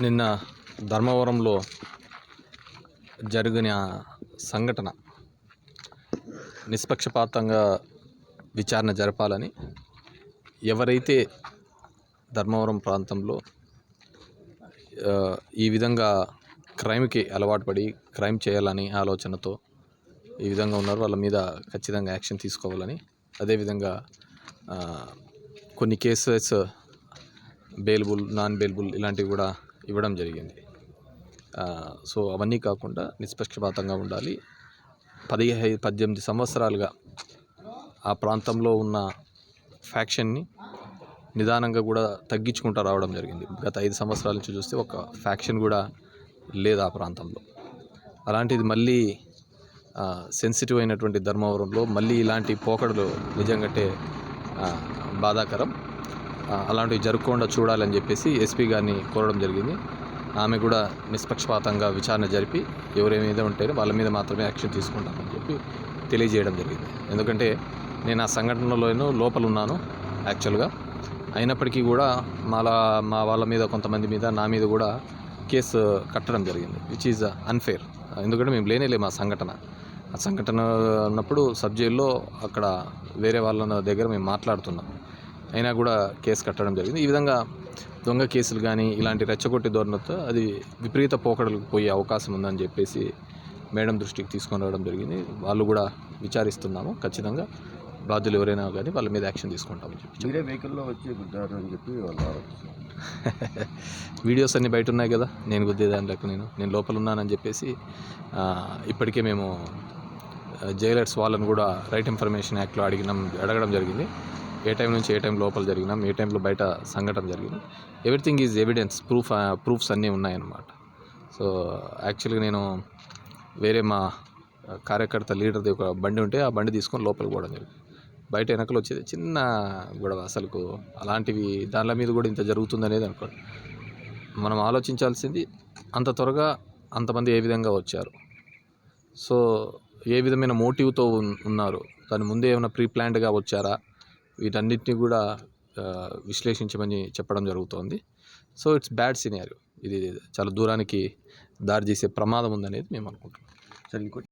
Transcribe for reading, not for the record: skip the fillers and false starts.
నిన్న ధర్మవరంలో జరిగిన సంఘటన నిష్పక్షపాతంగా విచారణ జరపాలని ఎవరైతే ధర్మవరం ప్రాంతంలో ఈ విధంగా క్రైమ్కి అలవాటు పడి క్రైమ్ చేయాలని ఆలోచనతో ఈ విధంగా ఉన్నారు, వాళ్ళ మీద ఖచ్చితంగా యాక్షన్ తీసుకోవాలని, అదేవిధంగా కొన్ని కేసెస్ బెయిలబుల్, నాన్ బెయిలబుల్ ఇలాంటివి కూడా ఇవ్వడం జరిగింది. సో అవన్నీ కాకుండా నిష్పక్షపాతంగా ఉండాలి. 18 సంవత్సరాలుగా ఆ ప్రాంతంలో ఉన్న ఫ్యాక్షన్ని నిదానంగా కూడా తగ్గించుకుంటూ రావడం జరిగింది. గత 5 సంవత్సరాల నుంచి చూస్తే ఒక ఫ్యాక్షన్ కూడా లేదు ఆ ప్రాంతంలో. అలాంటిది మళ్ళీ సెన్సిటివ్ అయినటువంటి ధర్మవరంలో మళ్ళీ ఇలాంటి పోకడలు నిజంగానే బాధాకరం. అలాంటివి జరగకుండా చూడాలని చెప్పేసి ఎస్పీ గారిని కోరడం జరిగింది. ఆమె కూడా నిష్పక్షపాతంగా విచారణ జరిపి ఎవరి మీద ఉంటేనే వాళ్ళ మీద మాత్రమే యాక్షన్ తీసుకుంటామని చెప్పి తెలియజేయడం జరిగింది. ఎందుకంటే నేను ఆ సంఘటనలోనూ లోపల ఉన్నాను యాక్చువల్గా. అయినప్పటికీ కూడా మా వాళ్ళ మీద, కొంతమంది మీద, నా మీద కూడా కేసు కట్టడం జరిగింది, విచ్ ఈజ్ అన్ఫేర్. ఎందుకంటే మేము లేనేలేము ఆ సంఘటన ఉన్నప్పుడు సబ్ జైల్లో అక్కడ వేరే వాళ్ళ దగ్గర మేము మాట్లాడుతున్నాం, అయినా కూడా కేసు కట్టడం జరిగింది. ఈ విధంగా దొంగ కేసులు కానీ ఇలాంటి రెచ్చగొట్టి ధోరణితో అది విపరీత పోకడలకు పోయే అవకాశం ఉందని చెప్పేసి మేడం దృష్టికి తీసుకొని రావడం జరిగింది. వాళ్ళు కూడా విచారిస్తున్నాము. ఖచ్చితంగా బాధ్యులు ఎవరైనా కానీ వాళ్ళ మీద యాక్షన్ తీసుకుంటామని చెప్పి వెహికల్లో వచ్చి గుద్దారు అని చెప్పి వీడియోస్ అన్నీ బయట ఉన్నాయి కదా, నేను గుద్దేదానికి నేను లోపల ఉన్నానని చెప్పేసి ఇప్పటికే మేము జైలర్స్ వాళ్ళని కూడా రైట్ ఇన్ఫర్మేషన్ యాక్ట్లో అడగడం జరిగింది. ఏ టైం నుంచి ఏ టైం లోపల జరిగినాం, ఏ టైంలో బయట సంఘటన జరిగింది, ఎవ్రీథింగ్ ఈజ్ ఎవిడెన్స్, ప్రూఫ్స్ అన్నీ ఉన్నాయన్నమాట. సో యాక్చువల్గా నేను వేరే మా కార్యకర్త లీడర్ది ఒక బండి ఉంటే ఆ బండి తీసుకొని లోపలికి పోవడం జరిగింది. బయట వెనకలు వచ్చేది చిన్న గొడవ, అసలుకు అలాంటివి దానిల మీద కూడా ఇంత జరుగుతుందనేది అనుకోండి. మనం ఆలోచించాల్సింది అంత త్వరగా అంతమంది ఏ విధంగా వచ్చారు, సో ఏ విధమైన మోటివ్తో ఉన్నారు, దాని ముందే ఏమైనా ప్రీ ప్లాన్డ్గా వచ్చారా, వీటన్నిటిని కూడా విశ్లేషించమని చెప్పడం జరుగుతోంది. సో ఇట్స్ బ్యాడ్ సినారియో, ఇది చాలా దూరానికి దారి చేసే ప్రమాదం ఉందనేది మేము అనుకుంటున్నాం.